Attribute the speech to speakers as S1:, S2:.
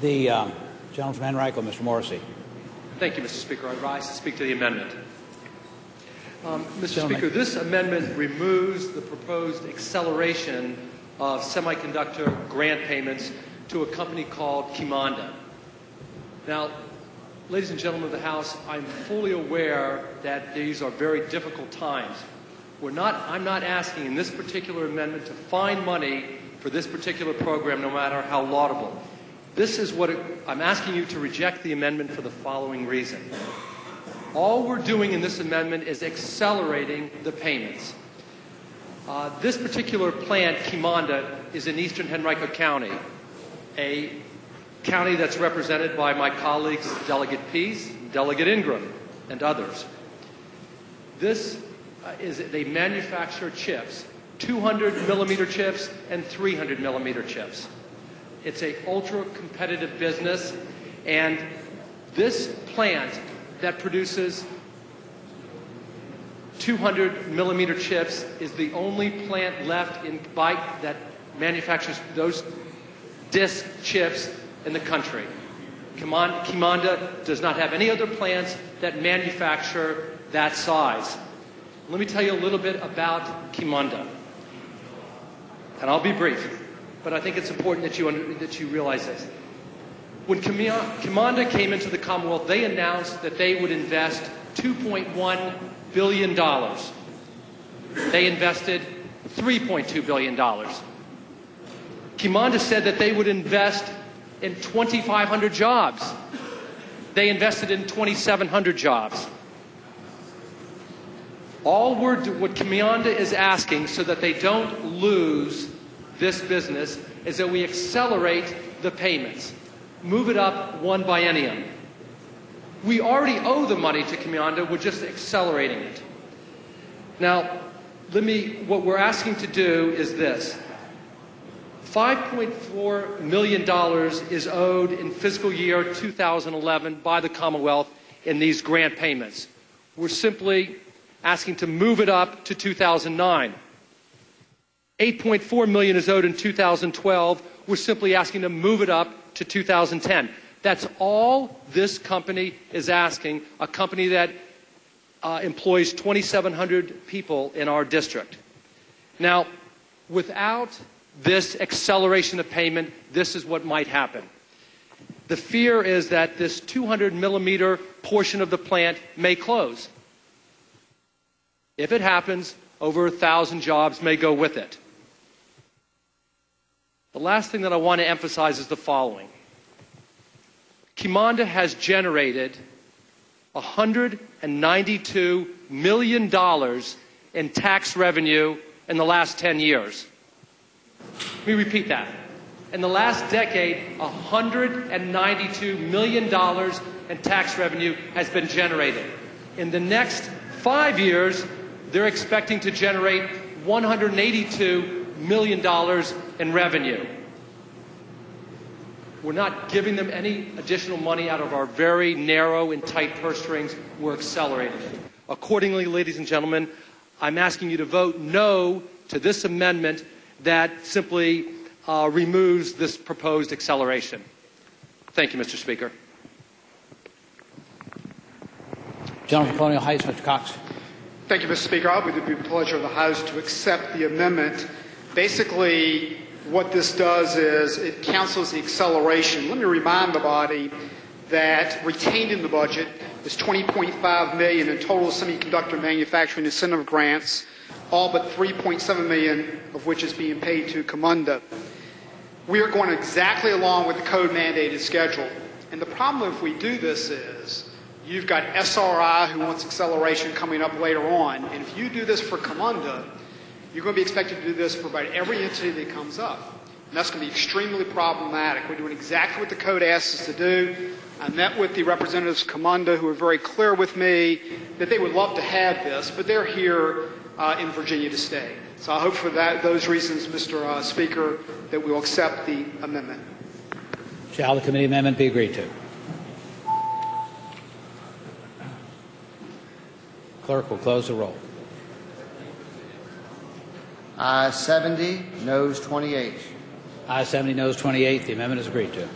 S1: The gentleman from Henrico, Mr. Morrissey.
S2: Thank you, Mr. Speaker. I rise to speak to the amendment. Mr. Speaker, this amendment removes the proposed acceleration of semiconductor grant payments to a company called Qimonda. Now, ladies and gentlemen of the House, I'm fully aware that these are very difficult times. I'm not asking in this particular amendment to find money for this particular program, no matter how laudable. I'm asking you to reject the amendment for the following reason. All we're doing in this amendment is accelerating the payments. This particular plant, Qimonda, is in eastern Henrico County, a county that's represented by my colleagues Delegate Pease, Delegate Ingram, and others. They manufacture chips, 200 millimeter chips and 300 millimeter chips. It's an ultra-competitive business, and this plant that produces 200 millimeter chips is the only plant left in Bike that manufactures those disc chips in the country. Qimonda does not have any other plants that manufacture that size. Let me tell you a little bit about Qimonda, and I'll be brief, but I think it's important that you realize this. When Qimonda came into the Commonwealth, they announced that they would invest $2.1 billion. They invested $3.2 billion. Qimonda said that they would invest in 2,500 jobs. They invested in 2,700 jobs. What Qimonda is asking, so that they don't lose this business, is that we accelerate the payments. Move it up one biennium. We already owe the money to Qimonda, we're just accelerating it. Now, what we're asking to do is this. $5.4 million is owed in fiscal year 2011 by the Commonwealth in these grant payments. We're simply asking to move it up to 2009. $8.4 million is owed in 2012. We're simply asking to move it up to 2010. That's all this company is asking, a company that employs 2,700 people in our district. Now, without this acceleration of payment, this is what might happen. The fear is that this 200 millimeter portion of the plant may close. If it happens, over 1,000 jobs may go with it. The last thing that I want to emphasize is the following. Qimonda has generated $192 million in tax revenue in the last 10 years. Let me repeat that. In the last decade, $192 million in tax revenue has been generated. In the next 5 years, they're expecting to generate $182 million in revenue. We're not giving them any additional money out of our very narrow and tight purse strings. We're accelerating it. Accordingly, ladies and gentlemen, I'm asking you to vote no to this amendment that simply removes this proposed acceleration. Thank you, Mr. Speaker.
S1: Gentleman from Colonial Heights, Mr. Cox.
S3: Thank you, Mr. Speaker. I would be the pleasure of the House to accept the amendment. Basically, what this does is it cancels the acceleration. Let me remind the body that retained in the budget is $20.5 million in total semiconductor manufacturing incentive grants, all but $3.7 million of which is being paid to Qimonda. We are going exactly along with the code-mandated schedule. And the problem if we do this is you've got SRI who wants acceleration coming up later on. And if you do this for Qimonda, you're going to be expected to do this for about every entity that comes up. And that's going to be extremely problematic. We're doing exactly what the code asks us to do. I met with the representatives of Qimonda who were very clear with me that they would love to have this, but they're here in Virginia to stay. So I hope for those reasons, Mr. Speaker, that we will accept the amendment.
S1: Shall the committee amendment be agreed to? Clerk will close the roll.
S4: Ayes 70, noes 28.
S1: Ayes 70, noes 28. The amendment is agreed to.